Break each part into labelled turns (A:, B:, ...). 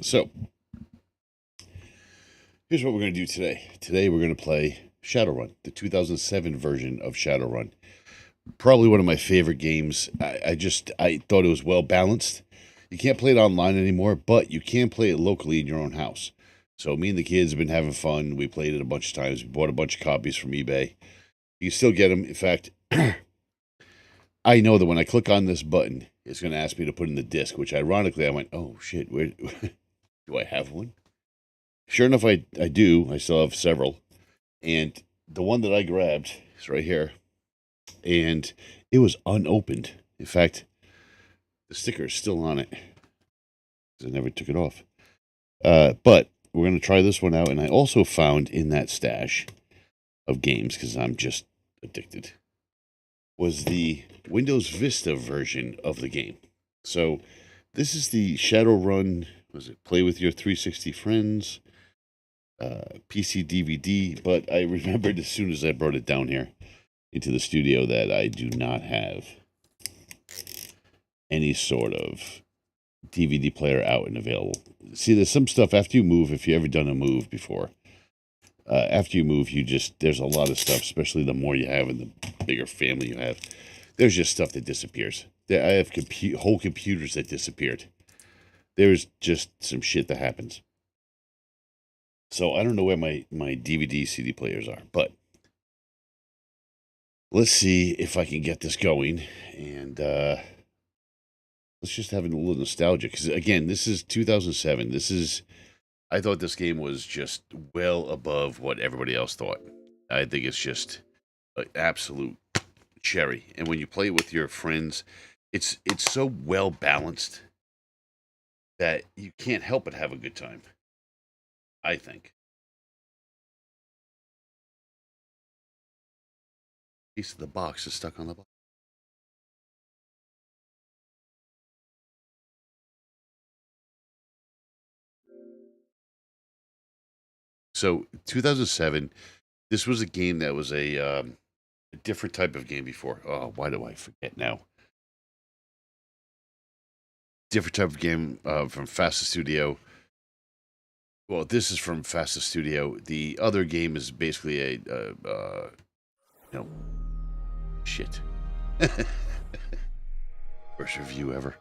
A: So, here's what we're going to do today. Today, we're going to play Shadowrun, the 2007 version of Shadowrun. Probably one of my favorite games. I thought it was well balanced. You can't play it online anymore, but you can play it locally in your own house. So, me and the kids have been having fun. We played it a bunch of times. We bought a bunch of copies from eBay. You can still get them. In fact, I know that when I click on this button, it's going to ask me to put in the disc, which ironically, I went, oh shit, where do I have one? Sure enough, I do. I still have several. And the one that I grabbed is right here. And it was unopened. In fact, the sticker is still on it. I never took it off. But we're going to try this one out. And I also found in that stash of games, because I'm just addicted, was the Windows Vista version of the game. So this is the Shadowrun, was it Play with Your 360 Friends? PC DVD, but I remembered as soon as I brought it down here into the studio that I do not have any sort of DVD player out and available. See, there's some stuff after you move, if you ever done a move before, after you move, there's a lot of stuff, especially the more you have and the bigger family you have. There's just stuff that disappears. I have whole computers that disappeared. There's just some shit that happens. So I don't know where my DVD CD players are, but let's see if I can get this going. And let's just have a little nostalgia. Because again, this is 2007. I thought this game was just well above what everybody else thought. I think it's just an absolute cherry. And when you play it with your friends, it's so well balanced that you can't help but have a good time, I think. Piece of the box is stuck on the box. So 2007, this was a game that was a different type of game before. Oh, why do I forget now? Different type of game from Fasta Studio. Well, this is from Fasta Studio. The other game is basically shit. Worst review ever.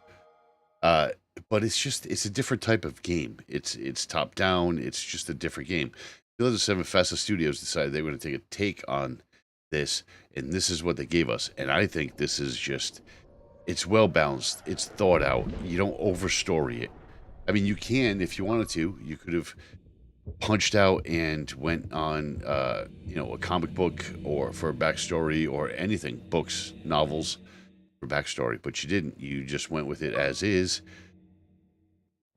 A: Uh, but it's a different type of game. It's top down. It's just a different game. 2007 Fasta Studios decided they were going to take a take on this, and this is what they gave us. And I think this is just, it's well balanced. It's thought out. You don't overstory it. I mean, you can if you wanted to. You could have punched out and went on, a comic book or for a backstory or anything, books, novels for backstory, but you didn't. You just went with it as is.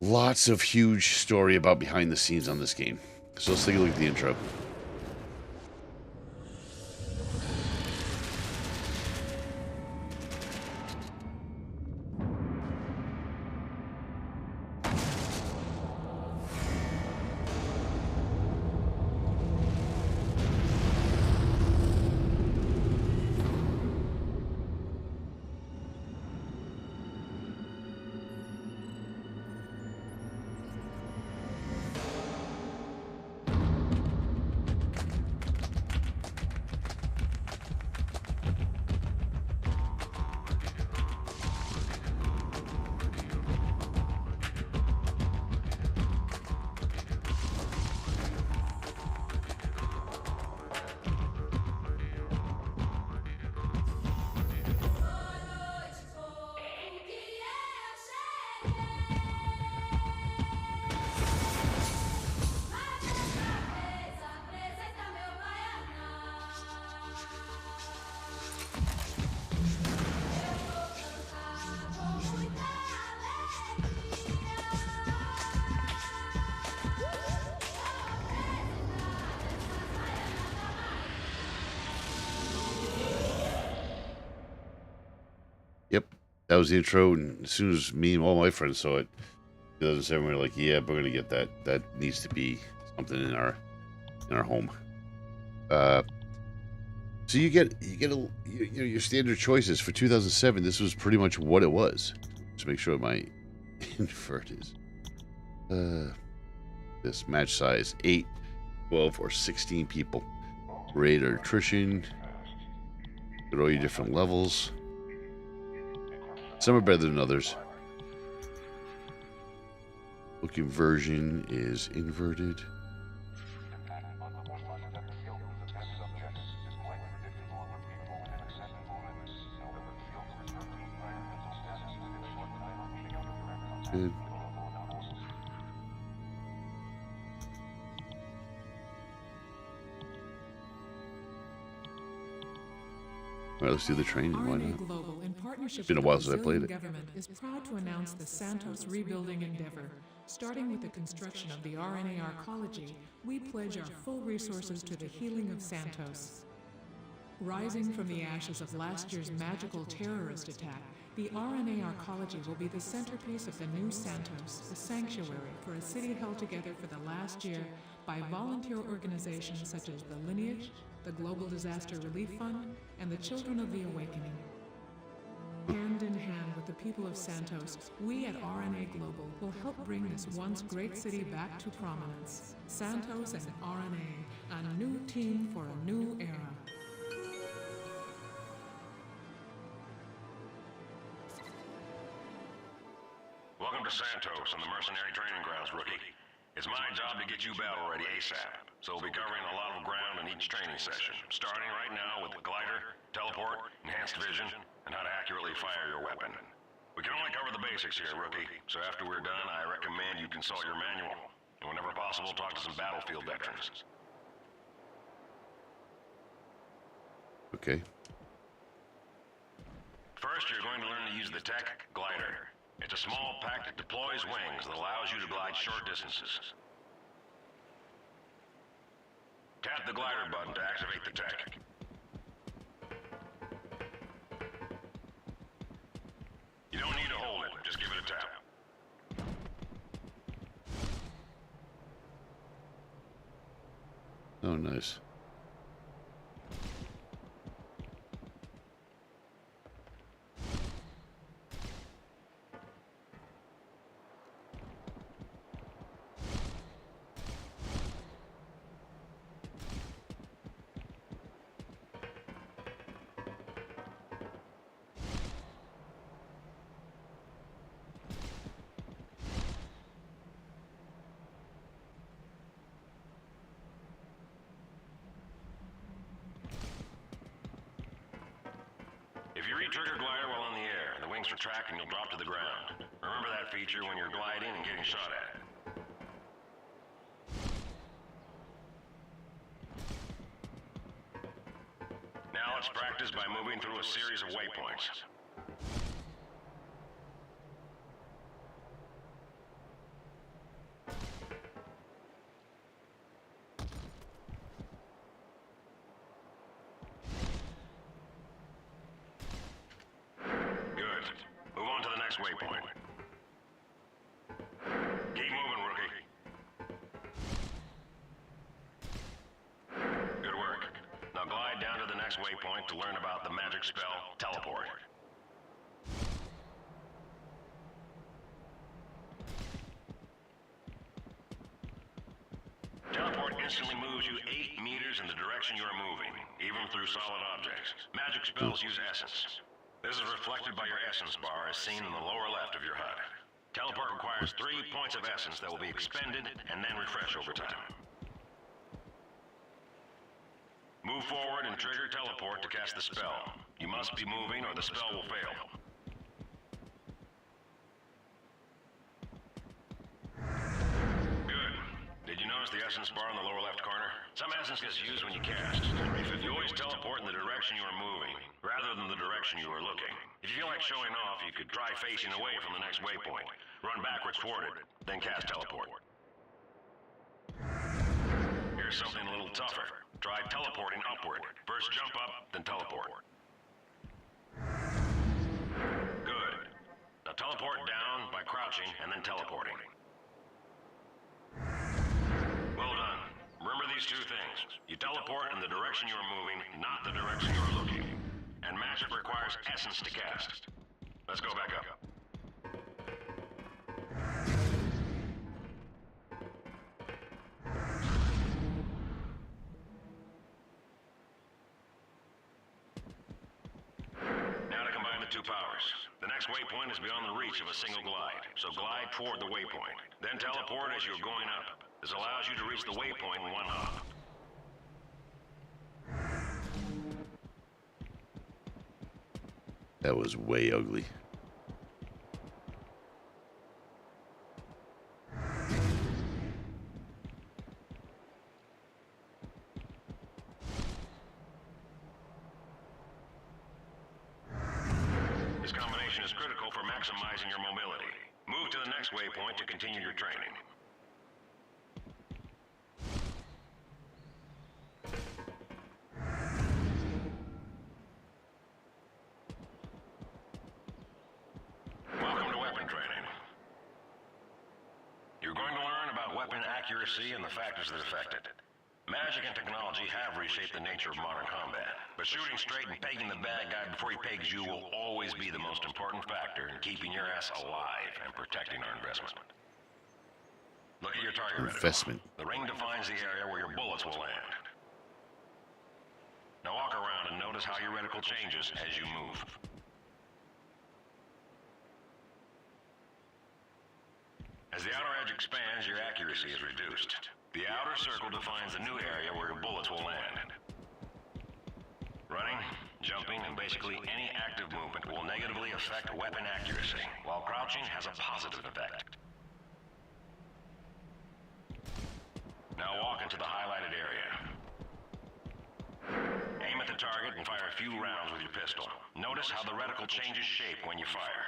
A: Lots of huge story about behind the scenes on this game. So let's take a look at the intro. Yep, that was the intro, and as soon as me and all my friends saw it, 2007, we were like, "Yeah, we're gonna get that. That needs to be something in our home." So you get your standard choices for 2007. This was pretty much what it was. Just make sure my invert is This match size 8, 12, or 16 people. Rate or attrition. At all your different levels. Some are better than others. Book inversion is inverted. Good. All right, let's do the training. Why not?
B: Global, in partnership
A: It's been a while since I played it.
B: Government is proud to announce the Santos rebuilding endeavor. Starting with the construction of the RNA arcology, we pledge our full resources to the healing of Santos. Rising from the ashes of last year's magical terrorist attack, the RNA arcology will be the centerpiece of the new Santos, a sanctuary for a city held together for the last year by volunteer organizations such as the Lineage, the Global Disaster Relief Fund, and the Children of the Awakening. Hand in hand with the people of Santos, we at RNA Global will help bring this once great city back to prominence. Santos and RNA, a new team for a new era.
C: Welcome to Santos and the mercenary training grounds, rookie. It's my job to get you battle ready ASAP, so we'll be covering a lot of ground in each training session, starting right now with the glider, teleport, enhanced vision, and how to accurately fire your weapon. We can only cover the basics here, rookie, so after we're done, I recommend you consult your manual, and whenever possible, talk to some battlefield veterans.
A: Okay.
C: First, you're going to learn to use the tech glider. It's a small pack that deploys wings that allows you to glide short distances. Tap the glider button to activate the tech. You don't need to hold it, just give it a tap.
A: Oh, nice.
C: If you re-trigger glider while in the air, the wings retract and you'll drop to the ground. Remember that feature when you're gliding and getting shot at. Now let's practice by moving through a series of waypoints. Waypoint. Keep moving, rookie. Good work. Now glide down to the next waypoint to learn about the magic spell, Teleport. Teleport instantly moves you 8 meters in the direction you are moving, even through solid objects. Magic spells use essence. This is reflected by your essence bar as seen in the lower left of your HUD. Teleport requires 3 points of essence that will be expended and then refresh over time. Move forward and trigger teleport to cast the spell. You must be moving or the spell will fail. Good. Did you notice the essence bar in the lower left corner? Some essence gets used when you cast. You always teleport in the direction you are moving, rather than the direction you are looking. If you feel like showing off, you could try facing away from the next waypoint. Run backwards toward it, then cast teleport. Here's something a little tougher. Try teleporting upward. First jump up, then teleport. Good. Now teleport down by crouching and then teleporting. Well done. Remember these 2 things. You teleport in the direction you are moving, not the direction you are looking. And magic requires essence to cast. Let's go back up. 2 powers. The next waypoint is beyond the reach of a single glide, so glide toward the waypoint. Then teleport as you're going up. This allows you to reach the waypoint in one hop.
A: That was way ugly.
C: This combination is critical for maximizing your mobility. Move to the next waypoint to continue your training. Welcome to weapon training. You're going to learn about weapon accuracy and the factors that affect it. Magic and technology have reshaped the nature of modern combat, but shooting straight and pegging the bad guy before he pegs you will always be the most important factor in keeping your ass alive and protecting our investment. Look at your target
A: Investment.
C: reticle. The ring defines the area where your bullets will land. Now walk around and notice how your reticle changes as you move. As the outer edge expands, your accuracy is reduced. The outer circle defines the new area where your bullets will land. Running, jumping, and basically any active movement will negatively affect weapon accuracy, while crouching has a positive effect. Now walk into the highlighted area. Aim at the target and fire a few rounds with your pistol. Notice how the reticle changes shape when you fire.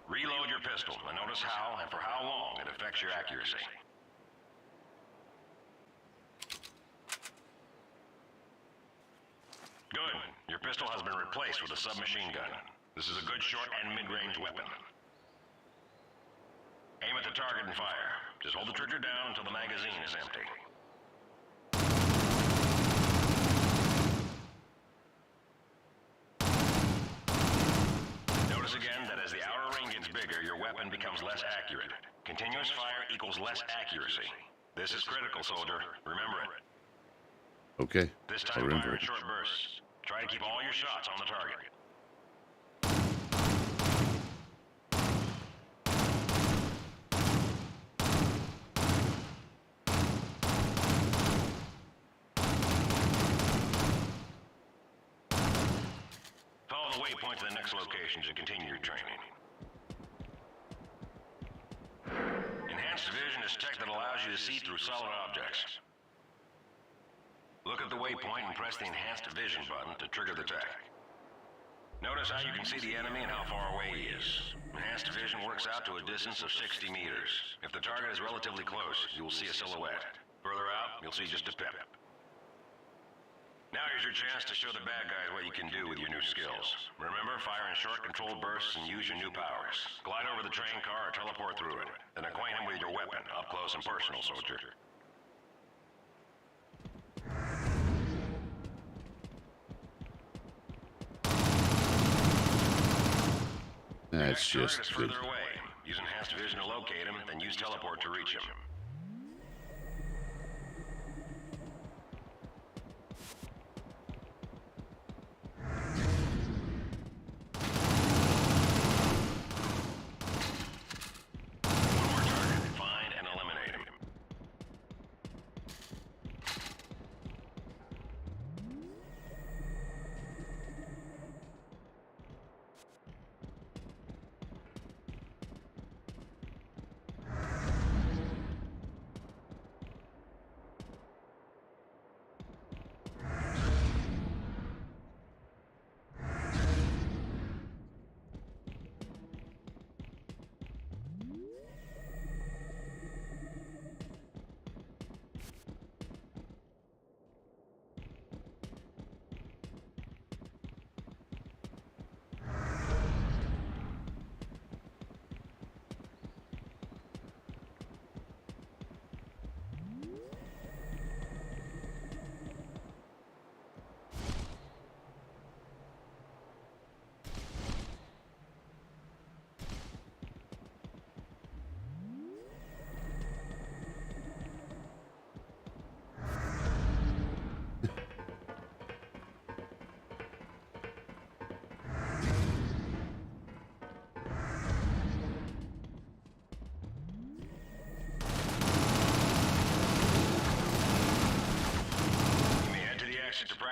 C: Reload your pistol and notice how and for how long it affects your accuracy. Good. Your pistol has been replaced with a submachine gun. This is a good short and mid-range weapon. Aim at the target and fire. Just hold the trigger down until the magazine is empty. Notice again that as the outer ring gets bigger, your weapon becomes less accurate. Continuous fire equals less accuracy. This is critical, soldier. Remember it.
A: Okay.
C: This
A: I
C: time
A: remember
C: fire in
A: it.
C: short bursts. Try to keep all your shots on the target. Follow the waypoint to the next location to continue your training. Enhanced vision is tech that allows you to see through solid objects. Look at the waypoint and press the Enhanced Vision button to trigger the tech. Notice how you can see the enemy and how far away he is. Enhanced Vision works out to a distance of 60 meters. If the target is relatively close, you will see a silhouette. Further out, you'll see just a pip. Now here's your chance to show the bad guys what you can do with your new skills. Remember, fire in short controlled bursts and use your new powers. Glide over the train car or teleport through it. Then acquaint him with your weapon, up close and personal, soldier.
A: That's
C: The next
A: just
C: target
A: good.
C: is further away. Use Enhanced Vision to locate him, then use teleport to reach him. One more target. Find and eliminate him.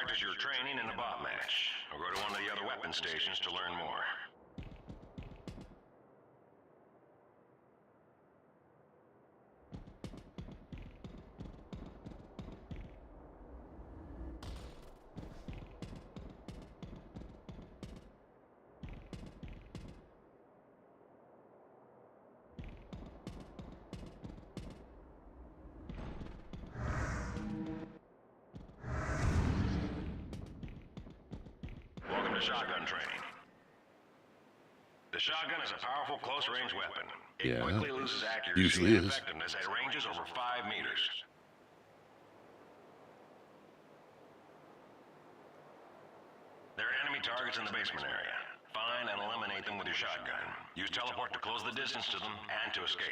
C: practice your training in a bot match, or go to one of the other weapon stations to learn more. Welcome to shotgun training. The shotgun is a powerful close-range weapon. It
A: Yeah,
C: quickly loses accuracy
A: usually
C: and
A: is.
C: effectiveness at ranges over 5 meters. There are enemy targets in the basement area. Find and eliminate them with your shotgun. Use teleport to close the distance to them and to escape.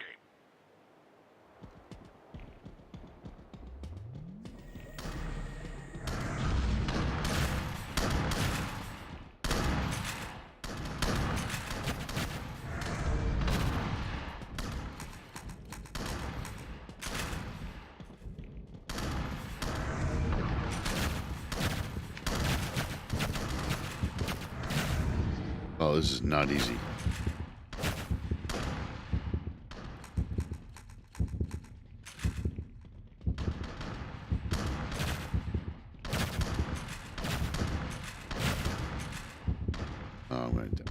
A: Oh, this is not easy. Oh, I'm gonna die.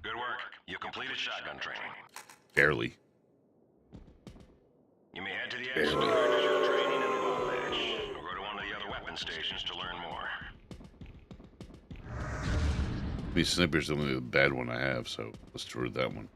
C: Good work. You completed shotgun training.
A: Barely.
C: You may head to the exit to practice your training in a bot match, or go to one of the other weapon stations to learn more.
A: These sniper's the only bad one I have, so let's throw that one.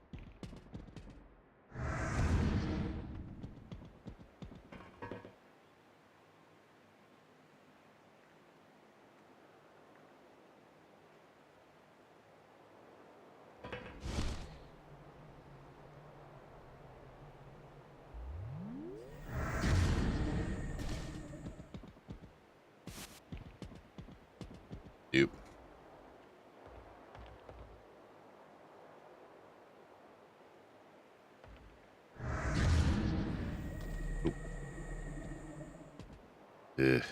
A: Yep. Oop. Ugh.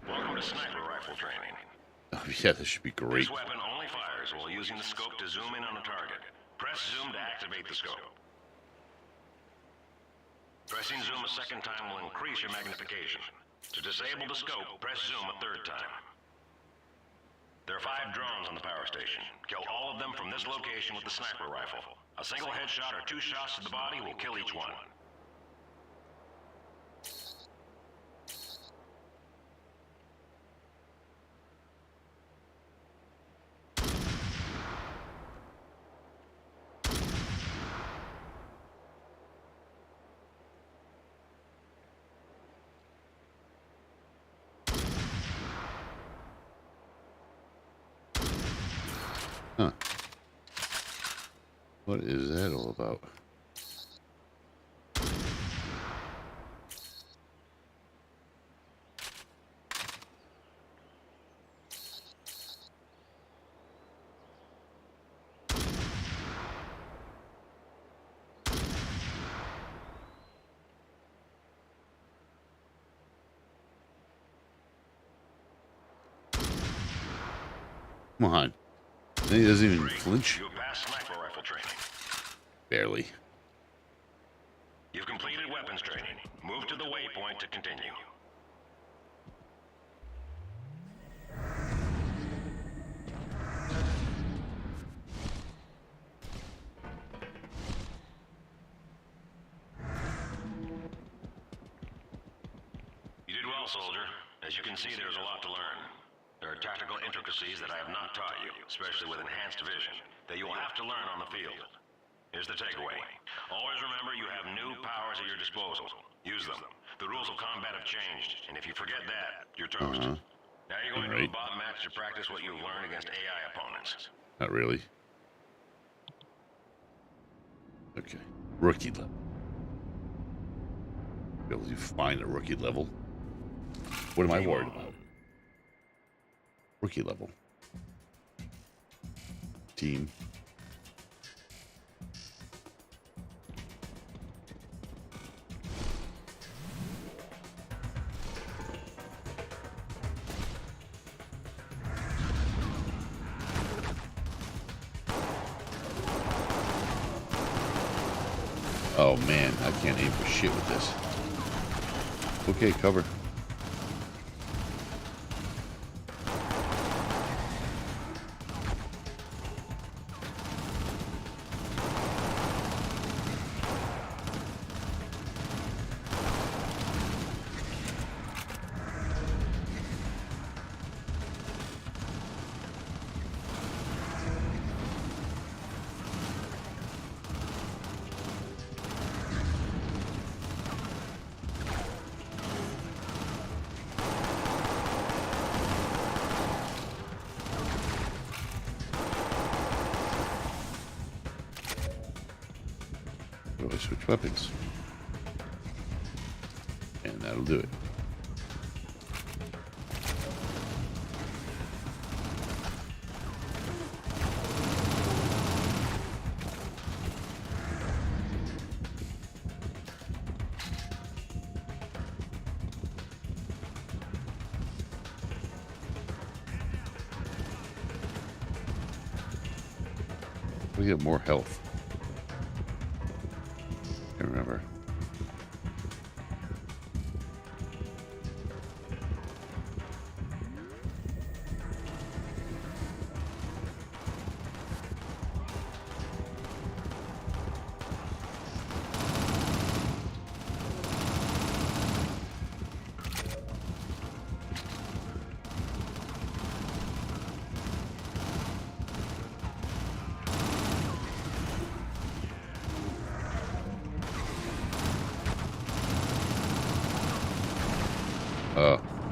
C: Welcome to sniper rifle training.
A: Oh, yeah, this should be great.
C: This weapon only fires while using the scope to zoom in on a target. Press zoom to activate the scope. Pressing zoom a second time will increase your magnification. To disable the scope, press zoom a third time. There are 5 drones on the power station. Kill all of them from this location with the sniper rifle. A single headshot or 2 shots to the body will kill each one.
A: Huh. What is that all about? Come on. He doesn't even flinch.
C: You passed sniper rifle training.
A: Barely.
C: You've completed weapons training. Move to the waypoint to continue. You did well, soldier. As you can see, there's a lot to learn. There are tactical intricacies that I have not taught you, especially with enhanced vision, that you will have to learn on the field. Here's the takeaway. Always remember you have new powers at your disposal. Use them. The rules of combat have changed, and if you forget that, you're toast. Now you're going to a bot match to practice what you've learned against AI opponents.
A: Not really. Okay. Rookie level. Be able to find a rookie level. What am I worried about? Rookie level. Team. Oh man, I can't aim for shit with this. Okay, cover. Oh, I switch weapons. And that'll do it. We have more health. I remember.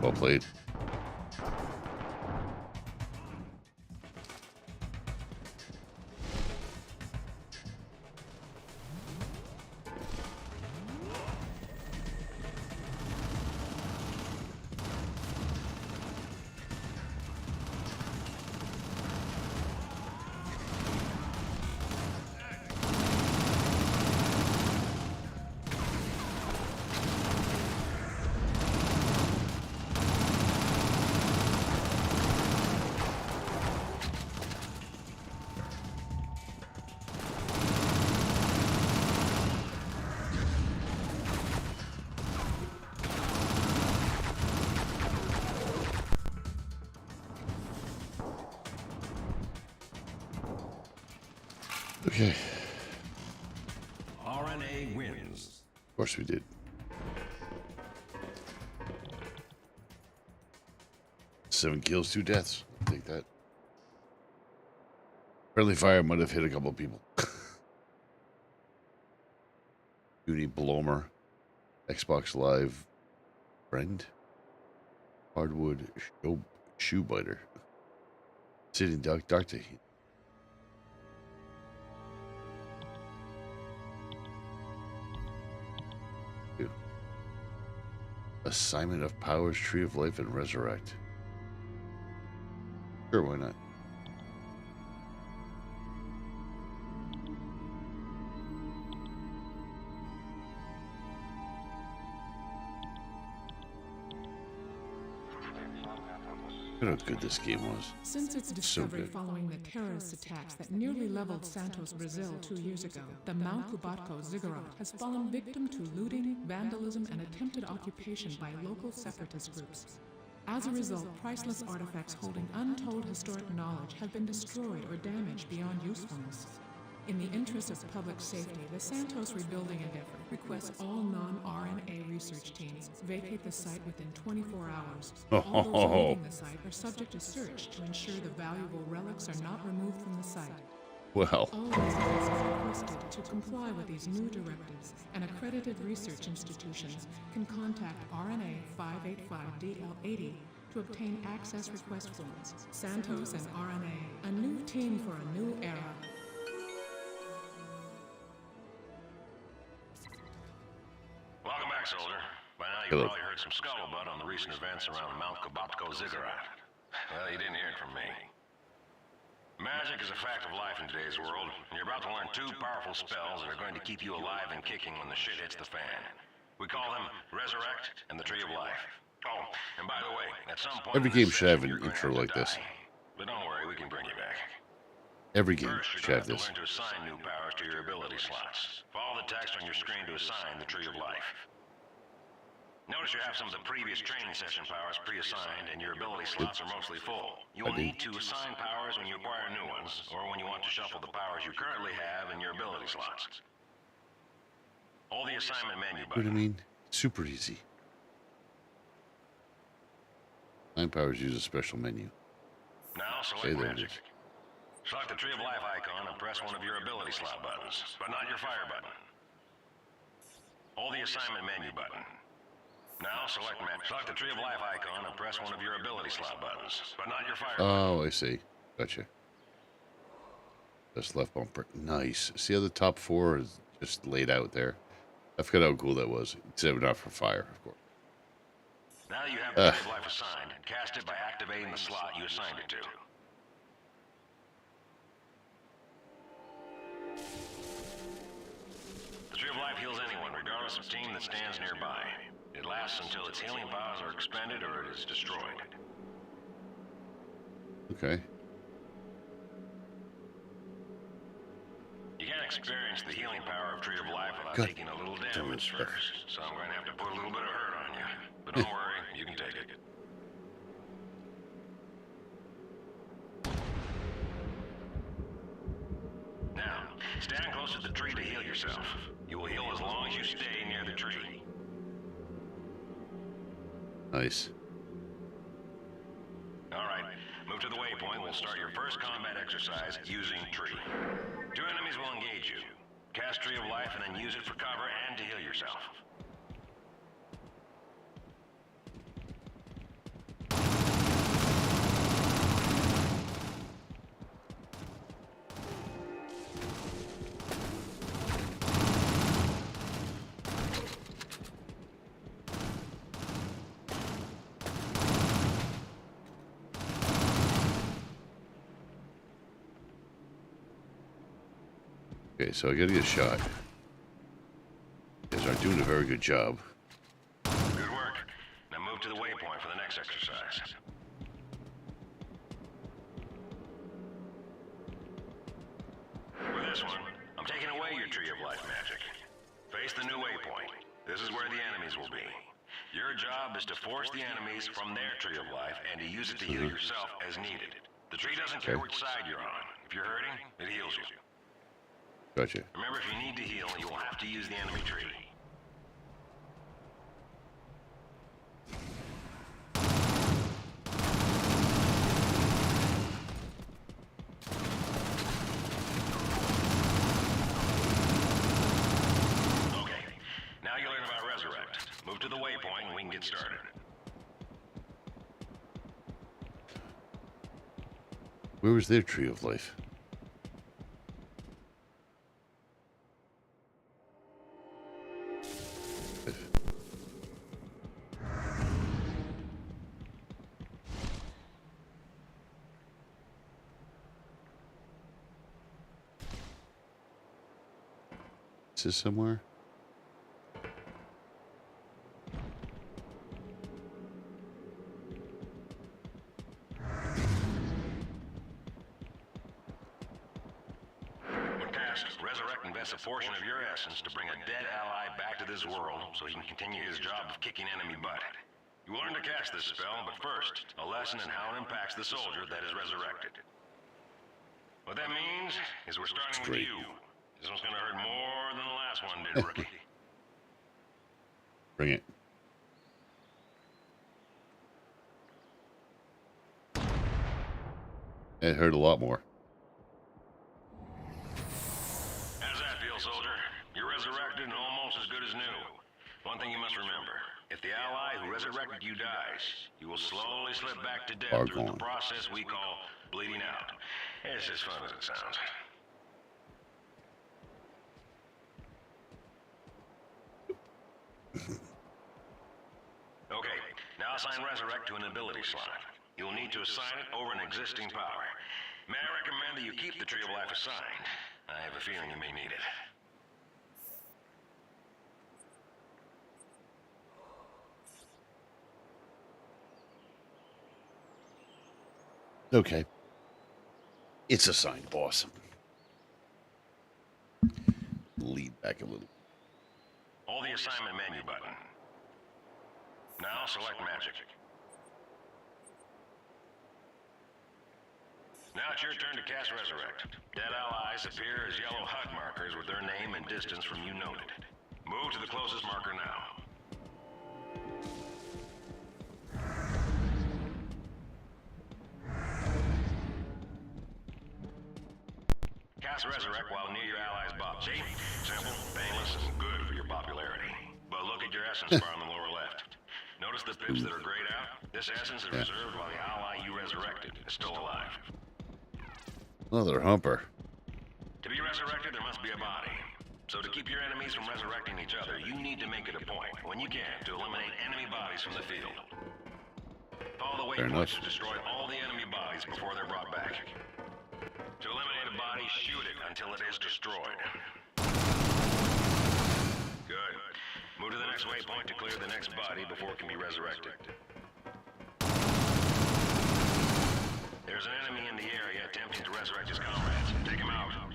A: Well played. Okay.
C: RNA wins.
A: Of course we did. Seven kills, 2 deaths. I'll take that. Friendly fire might have hit a couple of people. Uni Blomer. Xbox Live. Friend. Hardwood shoe biter. Sitting duck, Doctor. Assignment of Powers, Tree of Life, and Resurrect. Sure, why not? Look how good this game was.
B: Since its discovery
A: good.
B: following the terrorist attacks that nearly leveled Santos, Brazil 2 years ago, the Mount Kubatko ziggurat has fallen victim to looting, vandalism, and attempted occupation by local separatist groups. As a result, priceless artifacts holding untold historic knowledge have been destroyed or damaged beyond usefulness. In the interest of public safety, the Santos rebuilding endeavor requests all non-RNA research teams vacate the site within 24 hours. All those leaving the site are subject to search to ensure the valuable relics are not removed from the site.
A: Well,
B: All residents are requested to comply with these new directives, and accredited research institutions can contact RNA 585DL80 to obtain access request forms. Santos and RNA, a new team for a new era.
C: Welcome back, soldier. By now
A: Hello.
C: you've probably heard some scuttlebutt on the recent events around Mount Kubatko ziggurat. Well, you didn't hear it from me. Magic is a fact of life in today's world, and you're about to learn two powerful spells that are going to keep you alive and kicking when the shit hits the fan. We call them Resurrect and the Tree of Life. Oh, and by the way, at some point
A: every
C: in
A: game
C: this
A: should have
C: session,
A: an
C: you're going to
A: intro
C: have to
A: like this.
C: die. But don't worry, we can bring you back.
A: Every game
C: First,
A: should
C: you're
A: have
C: going to
A: this.
C: learn to assign new powers to your ability slots. Follow the text on your screen to assign the Tree of Life. Notice you have some of the previous training session powers pre-assigned, and your ability slots are mostly full. You will need to assign powers when you acquire new ones, or when you want to shuffle the powers you currently have in your ability slots. Hold the assignment menu
A: You know what I
C: button.
A: mean? Super easy. 9 powers use a special menu.
C: Now
A: Say
C: select
A: there it
C: Magic.
A: is.
C: Select the Tree of Life icon and press one of your ability slot buttons, but not your fire button. Hold the assignment menu button. Now select the Tree of Life icon and press one of your ability slot buttons, but not your fire button.
A: Oh, I see. Gotcha. That's left bumper. Nice. See how the top 4 is just laid out there? I forgot how cool that was. Except not for fire, of course.
C: Now that you have the Tree of Life assigned, cast it by activating the slot you assigned it to. The Tree of Life heals anyone, regardless of team that stands nearby. It lasts until its healing powers are expended or it is destroyed.
A: Okay.
C: You can't experience the healing power of Tree of Life without
A: God
C: taking a little
A: damn
C: damage
A: it.
C: first. So I'm going to have to put a little bit of hurt on you. But don't worry, you can take it. Now, stand close to the tree to heal yourself. You will heal as long as you stay near the tree.
A: Nice.
C: Alright, move to the waypoint. We'll start your first combat exercise using tree. 2 enemies will engage you. Cast Tree of Life and then use it for cover and to heal yourself.
A: Okay, so I gotta get a shot. You guys aren't doing a very good job.
C: Good work. Now move to the waypoint for the next exercise. For this one, I'm taking away your Tree of Life magic. Face the new waypoint. This is where the enemies will be. Your job is to force the enemies from their Tree of Life and to use it to heal yourself as needed. The tree doesn't care which side you're on. If you're hurting, it heals you.
A: Gotcha.
C: Remember, if you need to heal, you will have to use the enemy tree. Okay, now you learn about Resurrect. Move to the waypoint and we can get started.
A: Where was their tree of life? Is this somewhere?
C: invests a portion of your essence to bring a dead ally back to this world so he can continue his job of kicking enemy butt. You will learn to cast this spell, but first, a lesson in how it impacts the soldier that is resurrected. What that means is we're starting with you. This one's gonna hurt more than the last one did, rookie.
A: Bring it. It hurt a lot more.
C: How's that feel, soldier? You're resurrected and almost as good as new. One thing you must remember, if the ally who resurrected you dies, you will slowly slip back to death through the process we call bleeding out. It's as fun as it sounds. Okay, now assign Resurrect to an ability slot. You'll need to assign it over an existing power. May I recommend that you keep the Tree of Life assigned? I have a feeling you may need it.
A: Okay. It's assigned, boss. Lead back a little.
C: Hold the assignment menu button. Now select magic. Now it's your turn to cast Resurrect. Dead allies appear as yellow HUD markers with their name and distance from you noted. Move to the closest marker now. Cast Resurrect while near your allies' bot. See? Simple, painless, and good for your popularity. But look at your essence bar on the lower left. Notice the pips that are grayed out? This essence is reserved while the ally you resurrected is still alive.
A: Another humper.
C: To be resurrected, there must be a body. So to keep your enemies from resurrecting each other, you need to make it a point, when you can, to eliminate enemy bodies from the field. Follow the waypoints to destroy all the enemy bodies before they're brought back. To eliminate a body, shoot it until it is destroyed. Good. Move to the next waypoint to clear the next body before it can be resurrected. There's an enemy in the area attempting to resurrect his comrades. Take him out. An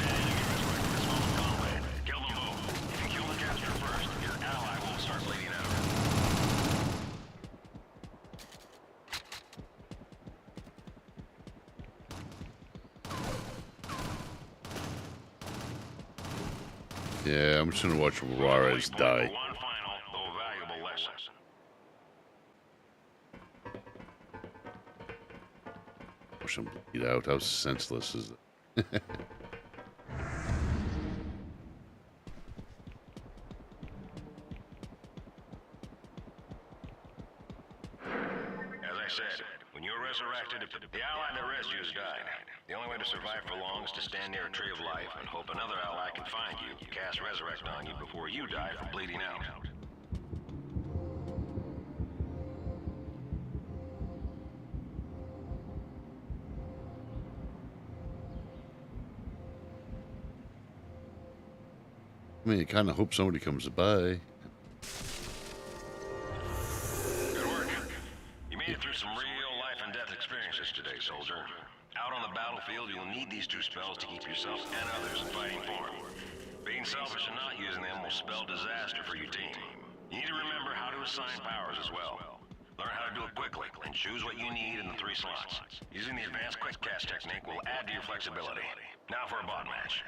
C: enemy resurrected his fallen comrade. Kill them both. If you kill the caster first, your ally won't start bleeding out.
A: Yeah, I'm just gonna watch Juarez die.
C: One final, though valuable lesson.
A: Push him bleed out. How senseless is it?
C: As I said, when you're resurrected, the ally that rescues died. The only way to survive for long is to stand near a Tree of Life and hope another ally can find you, cast Resurrect on you before you die from bleeding out.
A: I mean, I kind of hope somebody comes by.
C: Good work. You made it through some real life and death experiences today, soldier. Out on the battlefield, you'll need these two spells to keep yourself and others in fighting form. Being selfish and not using them will spell disaster for your team. You need to remember how to assign powers as well. Learn how to do it quickly and choose what you need in the 3 slots. Using the advanced quick cast technique will add to your flexibility. Now for a bot match.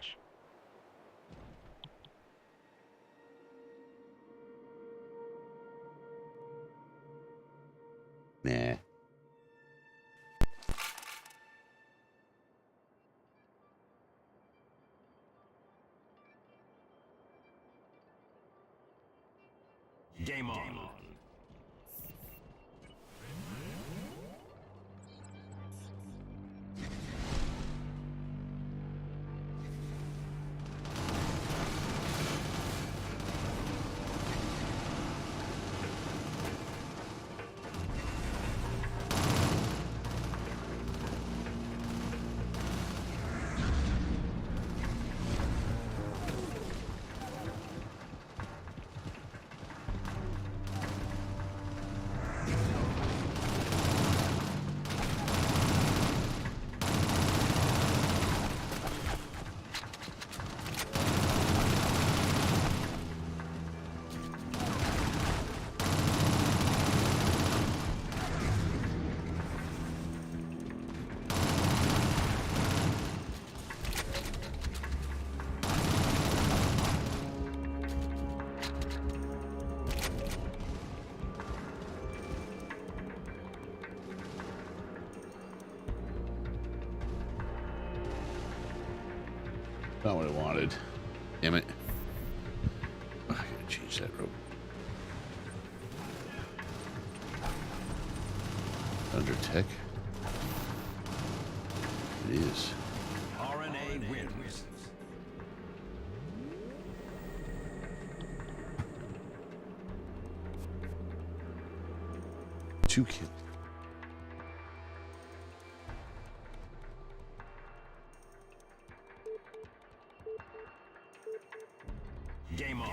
A: Nah.
C: Game on.
A: Not what I wanted. Damn it. Oh, I gotta change that rope. Under tech. It is.
C: RNA wins.
A: 2 kills.
C: Game on.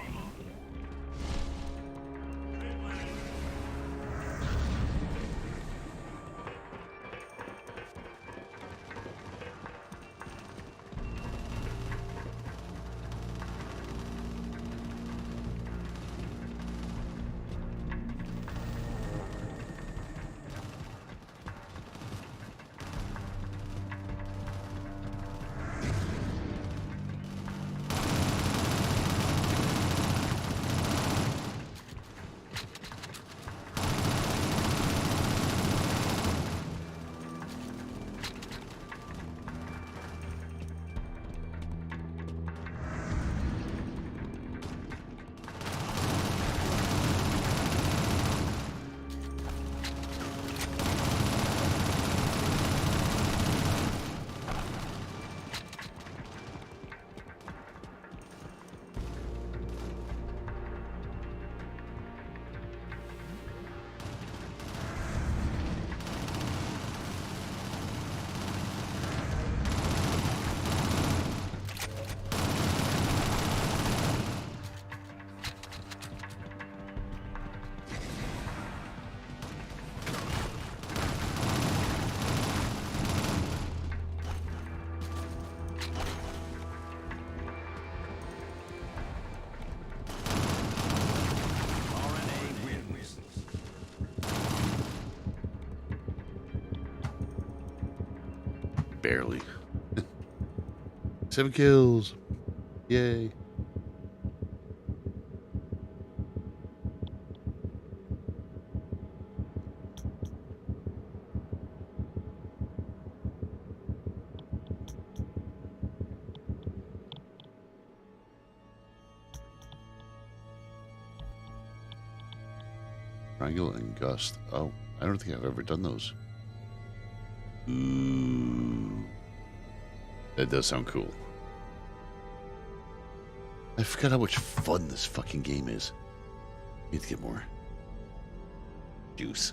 A: Barely. 7 kills. Yay. Triangle and gust. Oh, I don't think I've ever done those. Ooh. That does sound cool. I forgot how much fun this fucking game is. Need to get more juice.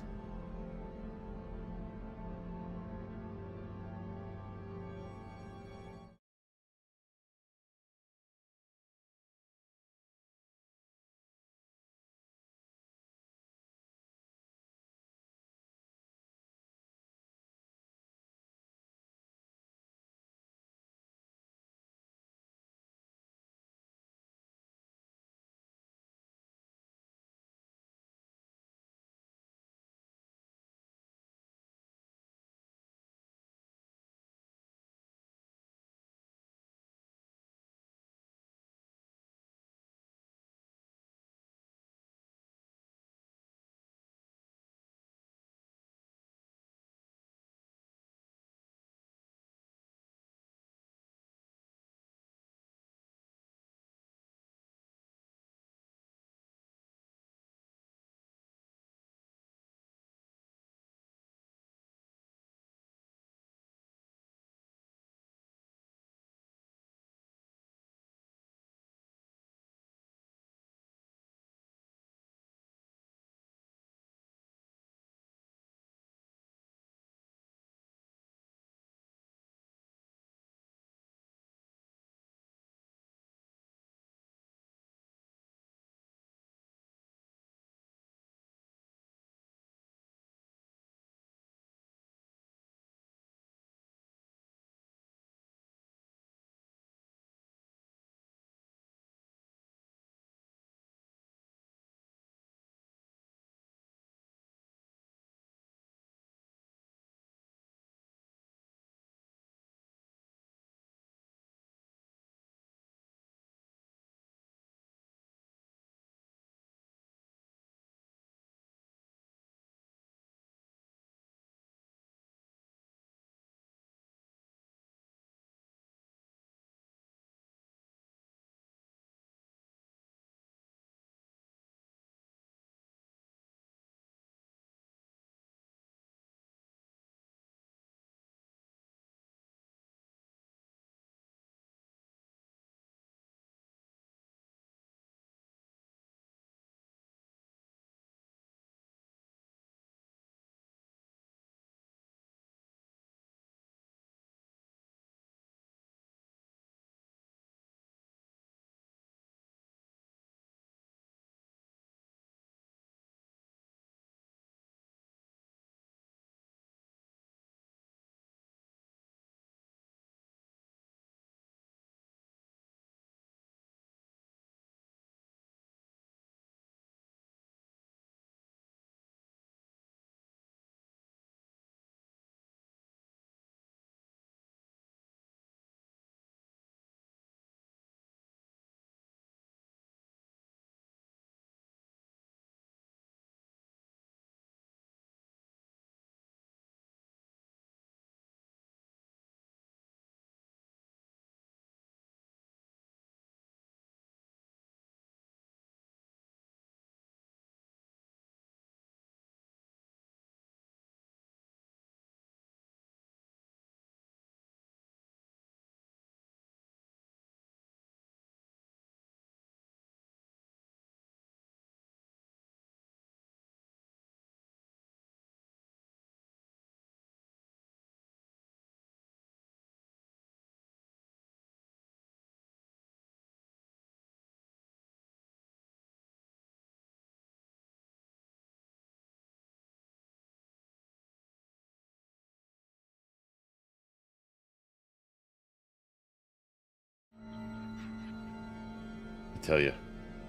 A: tell you,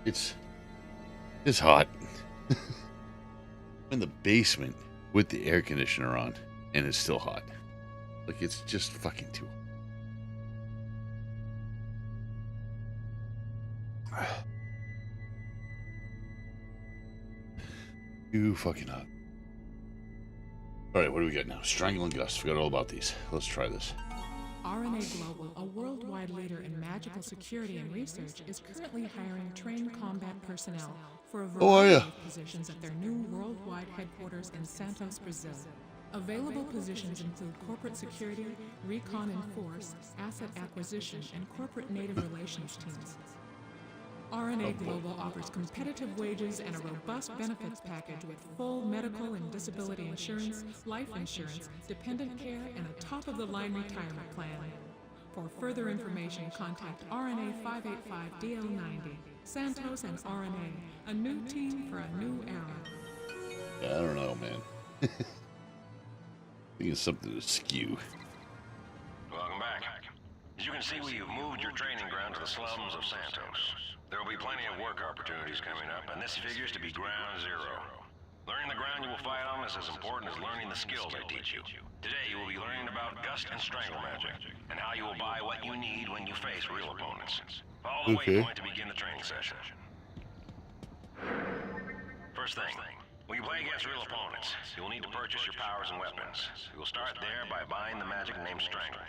A: it's hot. I'm in the basement with the air conditioner on, and it's still hot. Like, it's just fucking too. Too fucking hot. All right, what do we got now? Strangle and Gust. Forgot all about these. Let's try this.
B: RNA Global, a worldwide leader in magical security and research, is currently hiring trained combat personnel for a variety of positions at their new worldwide headquarters in Santos, Brazil. Available positions include corporate security, recon and force, asset acquisition, and corporate native relations teams. RNA Global offers competitive wages and a robust benefits package with full medical and disability insurance, life insurance, dependent care, and a top-of-the-line retirement plan. For further information, contact RNA 585DL90. Santos and RNA, a new team for a new era.
A: Yeah, I don't know, man. I think it's something to skew.
C: Welcome back. As you can see, we have moved your training ground to the slums of Santos. There will be plenty of work opportunities coming up, and this figures to be ground zero. Learning the ground you will fight on is as important as learning the skills I teach you. Today you will be learning about Gust and Strangle magic, and how you will buy what you need when you face real opponents. Follow the waypoint to begin the training session. First thing, when you play against real opponents, you will need to purchase your powers and weapons. You will start there by buying the magic named Strangle.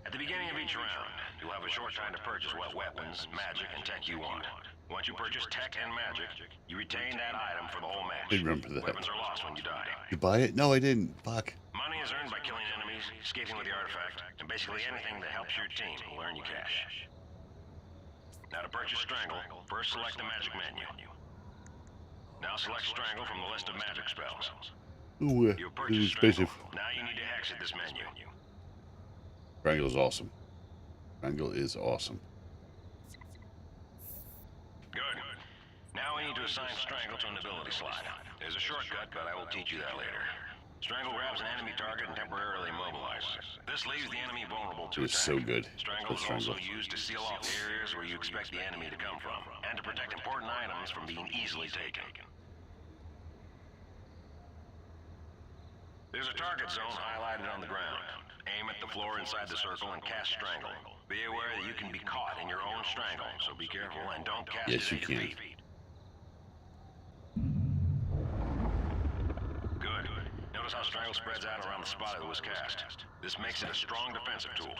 C: At the beginning of each round, you'll have a short time to purchase what weapons, magic, and tech you want. Once you purchase tech and magic, you retain that item for the whole match.
A: I remember that.
C: Weapons are lost when you die.
A: You buy it? No, I didn't. Fuck.
C: Money is earned by killing enemies, escaping with the artifact, and basically anything that helps your team will earn you cash. Now to purchase Strangle, first select the magic menu. Now select Strangle from the list of magic spells.
A: Ooh,
C: You've
A: this is
C: purchased Strangle.
A: expensive.
C: Now you need to exit this menu.
A: Strangle is awesome. Strangle is awesome.
C: Good. Now we need to assign Strangle to an ability slot. There's a shortcut, but I will teach you that later. Strangle grabs an enemy target and temporarily immobilizes. This leaves the enemy vulnerable to
A: It's
C: attack.
A: so good.
C: Strangle is also used to seal off areas where you expect the enemy to come from, and to protect important items from being easily taken. There's a target zone highlighted on the ground. Aim at the floor inside the circle and cast Strangle. Be aware that you can be caught in your own Strangle, so be careful and don't cast
A: Yes,
C: it
A: you
C: at your
A: can.
C: feet. Good. Notice how Strangle spreads out around the spot it was cast. This makes it a strong defensive tool.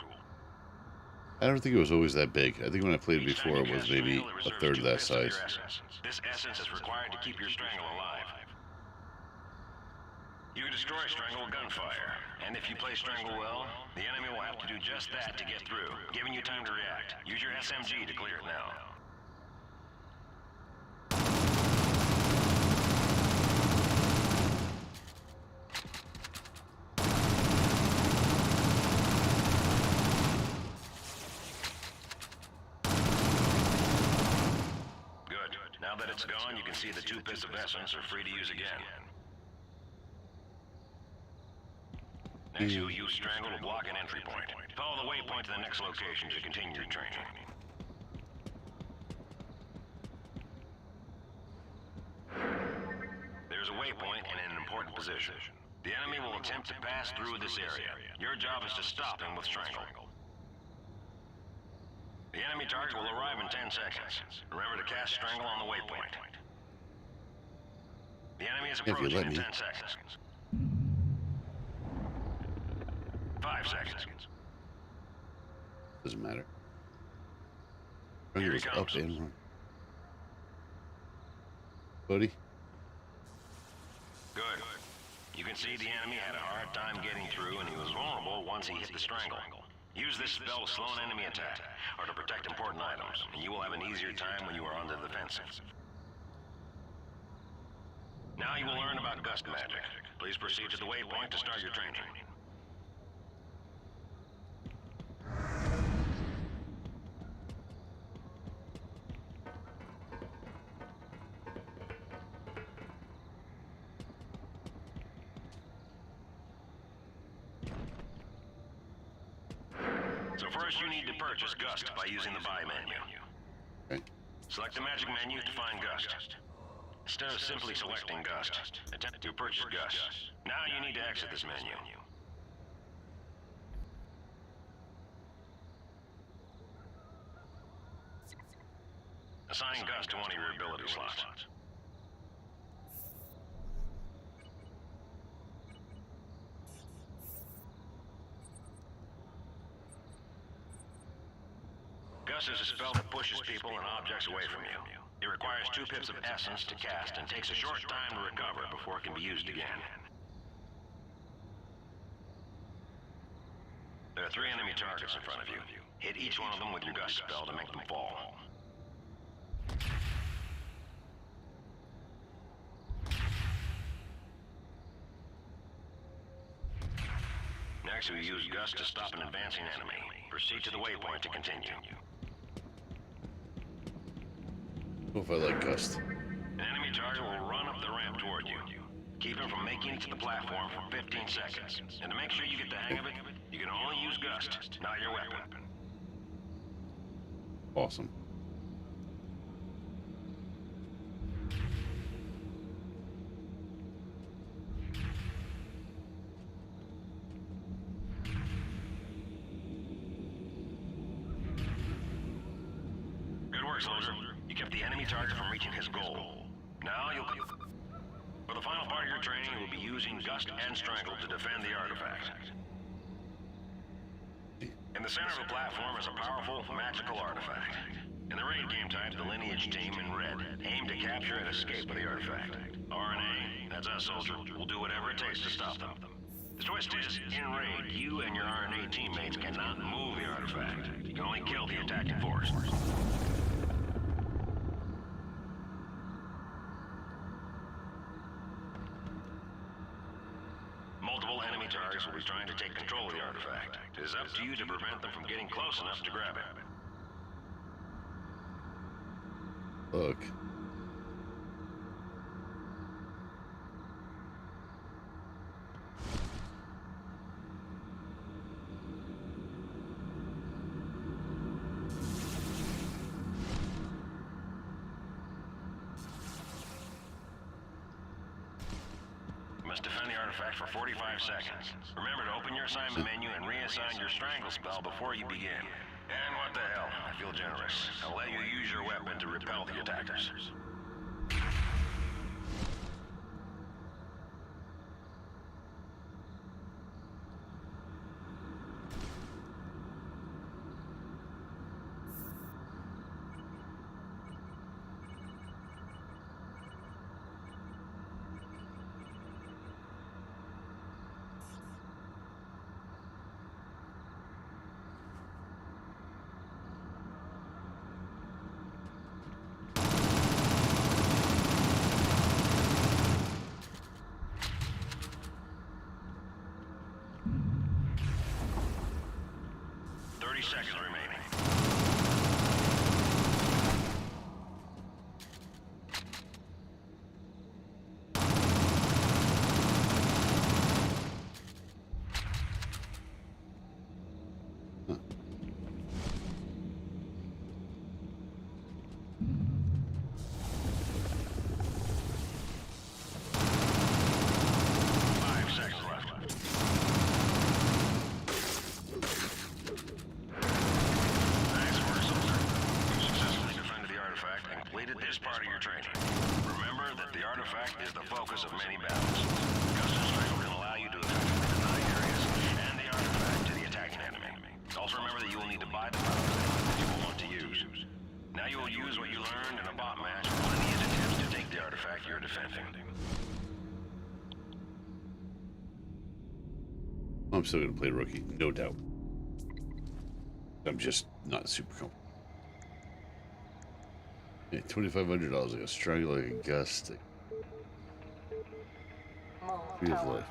A: I don't think it was always that big. I think when I played it before, it was maybe a third of that size.
C: This essence is required to keep your Strangle alive. You can destroy Strangle with gunfire, and if you play Strangle well, the enemy will have to do just that to get through, giving you time to react. Use your SMG to clear it now. Good. Now that it's gone, you can see the 2 bits of essence are free to use again. Next, you'll use Strangle to block an entry point. Follow the waypoint to the next location to continue your training. There's a waypoint in an important position. The enemy will attempt to pass through this area. Your job is to stop him with Strangle. The enemy target will arrive in 10 seconds. Remember to cast Strangle on the waypoint. The enemy is approaching in 10 seconds. 5 seconds.
A: Doesn't matter. Strangle is up and run. Buddy?
C: Good. You can see the enemy had a hard time getting through, and he was vulnerable once he hit the Strangle. Use this spell to slow an enemy attack, or to protect important items, and you will have an easier time when you are on the defensive. Now you will learn about Gust magic. Please proceed to the waypoint to start your training. So first you need to purchase Gust by using the buy menu. Select the magic menu to find Gust. Instead of simply selecting Gust, attempt to purchase Gust. Now you need to exit this menu. Assign Gust to one of your ability slots. Gust is a spell that pushes people and objects away from you. It requires 2 pips of essence to cast and takes a short time to recover before it can be used again. There are 3 enemy targets in front of you. Hit each one of them with your Gust spell to make them fall. Next, we use Gust to stop an advancing enemy. Proceed to the waypoint to continue.
A: Oh, if I like Gust.
C: An enemy target will run up the ramp toward you. Keep him from making it to the platform for 15 seconds. And to make sure you get the hang of it, you can only use Gust, not your weapon.
A: Awesome.
C: Good work, soldier. You kept the enemy target from reaching his goal. Now you'll... For the final part of your training, you will be using Gust and Strangle to defend the artifact. In the center of the platform is a powerful, magical artifact. In the raid game type, the Lineage team in red aim to capture and escape with the artifact. RNA, that's us, soldier. We'll do whatever it takes to stop them. The twist is, in raid, you and your RNA teammates cannot move the artifact. You can only kill the attacking force. Multiple enemy targets will be trying to take control of the artifact. It is up to you to prevent them from getting close enough to grab it.
A: Look.
C: You must defend the artifact for 45 seconds. Remember to open your assignment menu and reassign your Strangle spell before you begin. And what the hell, I feel generous. I'll let you use your weapon to repel the attackers. Seconds remaining.
A: I'm still going to play rookie, no doubt. I'm just not super comfortable. Yeah, $2,500. I got Strangle, I got Gust. Free of life.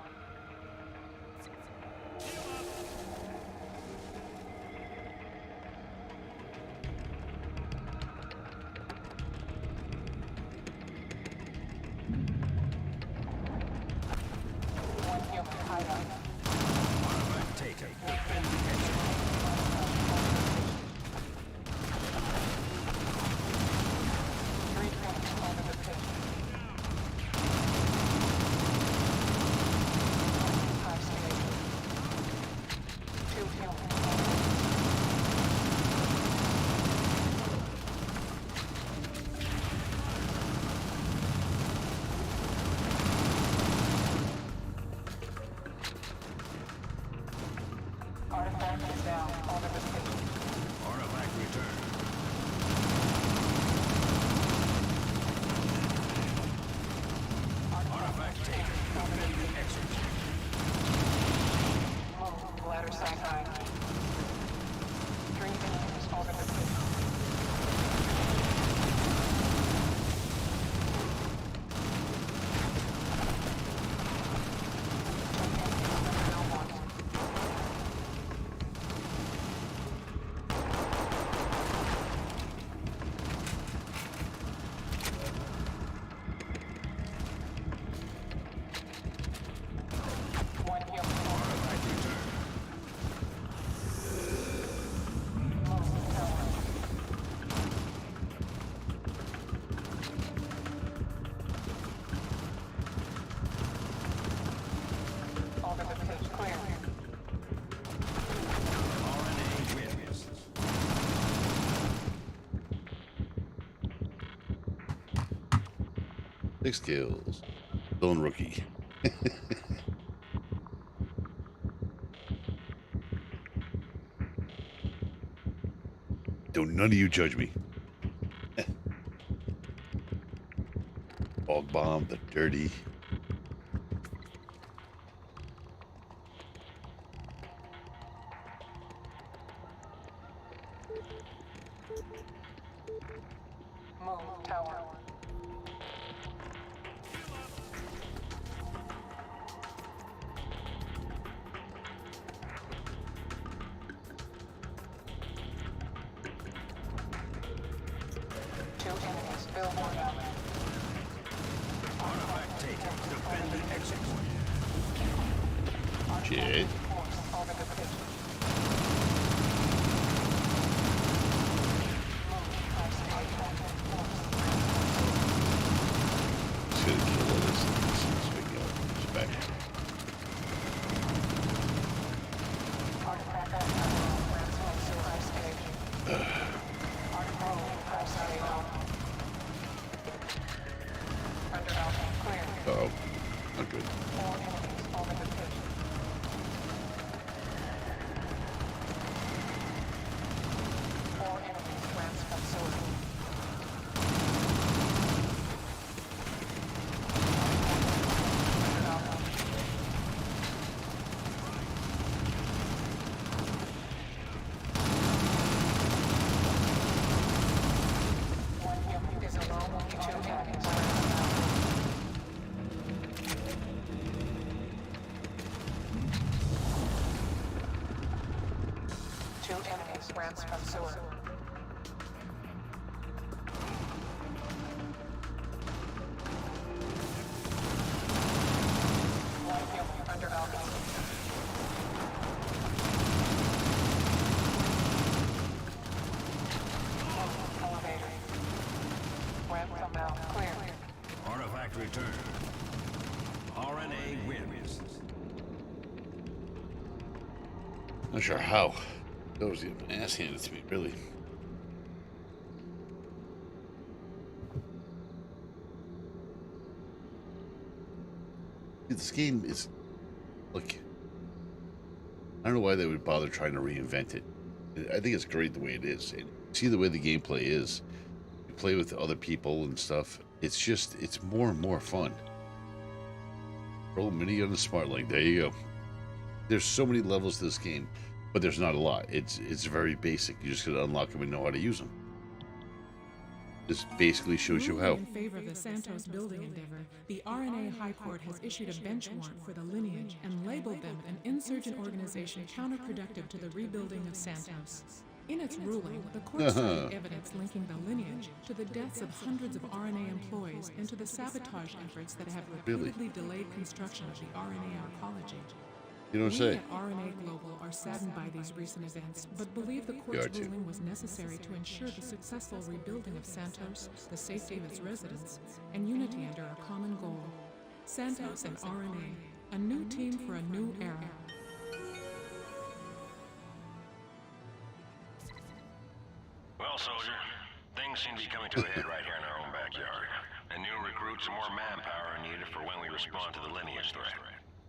A: 6 kills. Still rookie. Don't none of you judge me. Fog bomb, the dirty.
D: Move tower. Two enemies, billboard out.
C: Artifact taken. Defend the exit point.
A: Shit.
D: Force over the pitch.
A: Just gonna kill all this. This big back.
D: Artifact out. Ransom sewer stage. Artifact press A. Under Alpha, clear.
A: Uh-oh. Not good.
D: 4 enemies over the pitch. Four enemies, ransom sewer. Under Alpha. One human is alone, 2 enemies. Two enemies, ransom sewer. One human under Alpha. Elevator. Ransom now clear.
C: Artifact returned. RNA wins.
A: Not sure how. That was getting my ass handed to me, really. This game is, like, I don't know why they would bother trying to reinvent it. I think it's great the way it is. And see the way the gameplay is. You play with other people and stuff. It's just, it's more and more fun. Roll mini on the smart link. There you go. There's so many levels to this game, but there's not a lot. It's very basic. You just gotta unlock them and know how to use them. This basically shows you how.
B: In favor of the Santos building endeavor, the RNA High Court has issued a bench warrant for the lineage and labeled them an insurgent organization counterproductive to the rebuilding of Santos. In its ruling, the court cited evidence linking the lineage to the deaths of hundreds of RNA employees and to the sabotage efforts that have repeatedly delayed construction of the RNA arcology.
A: You know what I'm
B: We
A: saying?
B: at RNA Global are saddened by these recent events, but believe the court's
A: Gotcha.
B: ruling was necessary to ensure the successful rebuilding of Santos, the safety of its residents, and unity under a common goal. Santos and RNA, a new team for a new era.
C: Well, soldier, things seem to be coming to a head right here in our own backyard. And new recruits and more manpower are needed for when we respond to the lineage threat.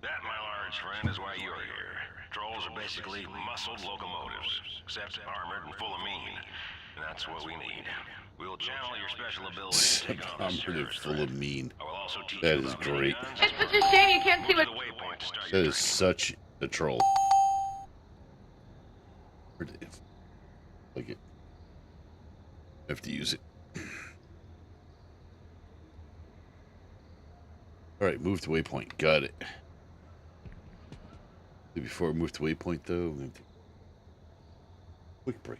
C: That, my large friend, is why you're here. Trolls are basically muscled locomotives, except armored and full of mean. And that's what we need. We'll channel your special abilities to take on this
A: I'm
C: terrorist
A: full
C: threat.
A: of mean.
C: I will also teach
A: That
C: you
A: is
C: about
A: great.
C: miniguns.
E: It's such a shame you can't see
C: Move
E: what.
C: to the waypoint to start
A: That
C: your
A: is
C: training.
A: such a troll. Like it. I have to use it. Alright, move to waypoint. Got it. Before I move to waypoint, though, I'm going to take a quick break.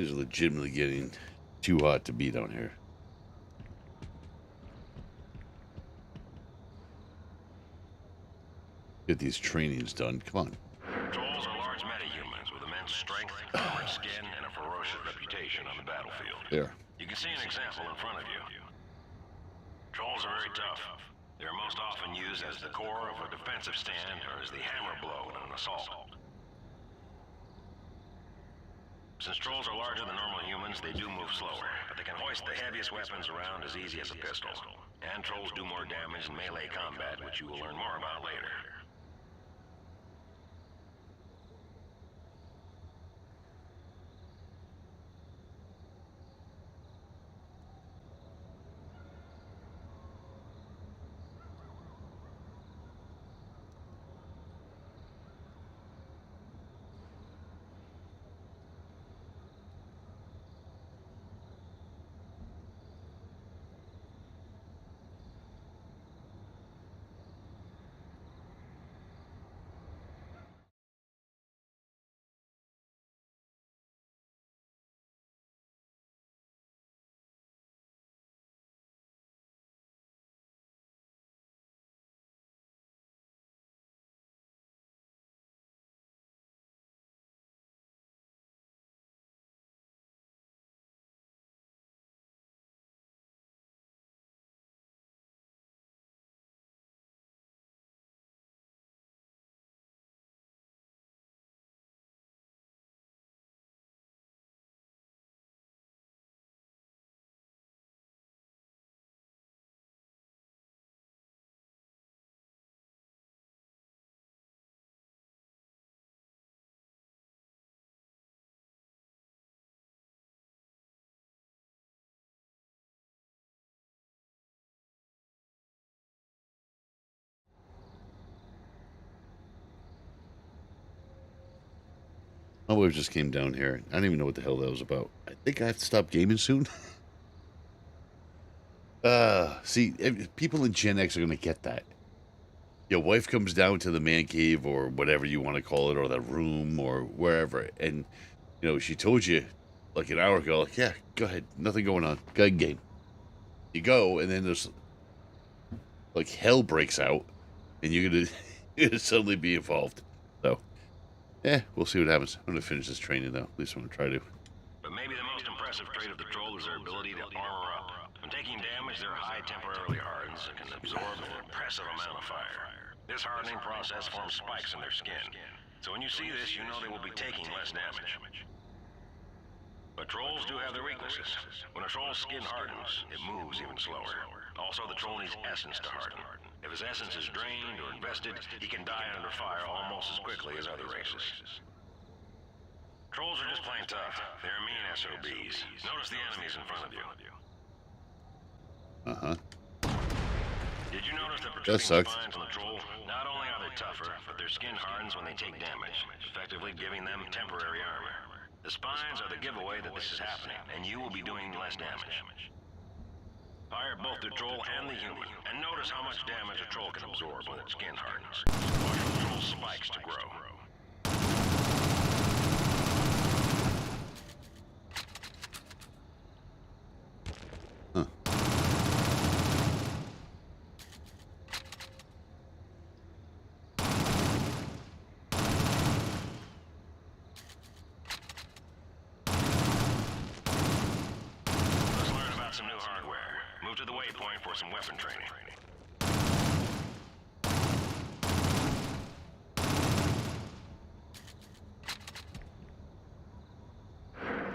A: It is legitimately getting too hot to be down here. Get these trainings done. Come on.
C: Trolls are large metahumans with immense strength, armored skin, and a ferocious reputation on the battlefield.
A: There.
C: You can see an example in front of you. Trolls are very tough. They are most often used as the core of a defensive stand or as the hammer blow in an assault. Since trolls are larger than normal humans, they do move slower, but they can hoist the heaviest weapons around as easy as a pistol. And trolls do more damage in melee combat, which you will learn more about later.
A: My wife just came down here. I don't even know what the hell that was about. I think I have to stop gaming soon. See, people in Gen X are going to get that. Your wife comes down to the man cave or whatever you want to call it, or the room or wherever, and, you know, she told you like an hour ago, like, yeah, go ahead, nothing going on, go ahead, game. You go, and then there's, like, hell breaks out, and you're gonna suddenly be involved. So, yeah, we'll see what happens. I'm gonna finish this training, though. At least I'm gonna try to.
C: But maybe the most impressive trait of the troll is their ability to armor up. When taking damage, their hide temporarily hardens and can absorb an impressive amount of fire. This hardening process forms spikes in their skin. So when you see this, you know they will be taking less damage. But trolls do have their weaknesses. When a troll's skin hardens, it moves even slower. Also, the troll needs essence to harden. If his essence is drained or invested, he can die under fire almost as quickly as other races. Trolls are just plain tough. They're mean SOBs. Notice the enemies in front of you.
A: Uh-huh.
C: Did you notice the
A: That
C: protruding
A: sucks.
C: spines on the troll? Not only are they tougher, but their skin hardens when they take damage, effectively giving them temporary armor. The spines are the giveaway that this is happening, and you will be doing less damage. Fire both the troll and the human, and notice how much damage a troll can absorb when its skin hardens. Watch the troll's spikes to grow.
A: Huh.
C: Let's learn about some new hardware. Move to the waypoint for some weapon training.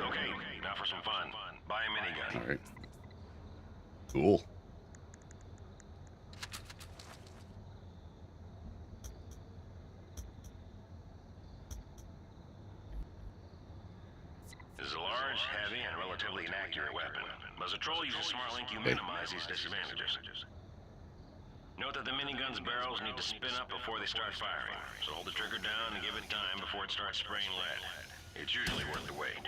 C: Okay, now for some fun. Buy a minigun.
A: All right. Cool.
C: This is a large, heavy, and relatively inaccurate weapon. But as a troll uses SmartLink, you minimize these disadvantages. Note that the minigun's barrels need to spin up before they start firing, so hold the trigger down and give it time before it starts spraying lead. It's usually worth the wait.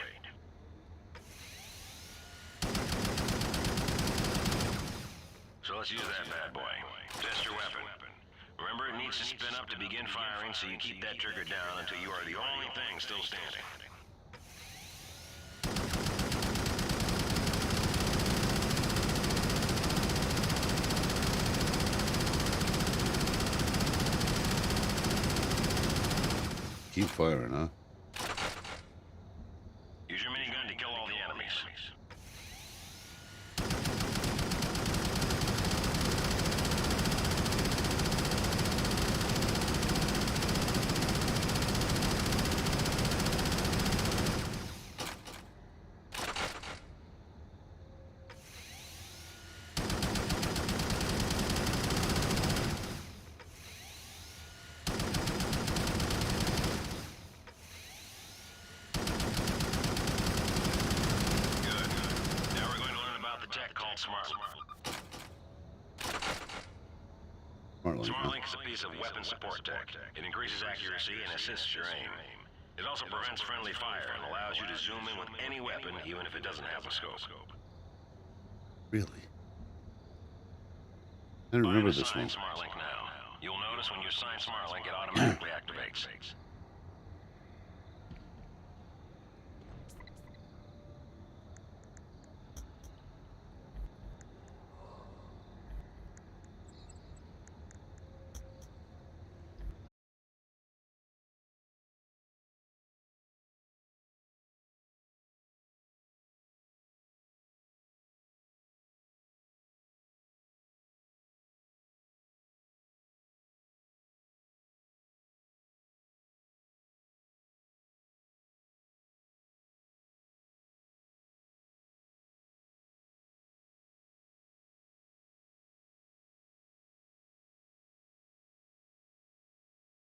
C: So let's use that bad boy. Test your weapon. Remember, it needs to spin up to begin firing, so you keep that trigger down until you are the only thing still standing.
A: keep firing, huh?
C: Use your minigun to kill all the enemies. SmartLink is a piece of weapon support tech. It increases accuracy and assists your aim. It also prevents friendly fire and allows you to zoom in with any weapon, even if it doesn't have a scope.
A: Really? I don't remember this one.
C: SmartLink now. You'll notice when you sign SmartLink, it automatically activates.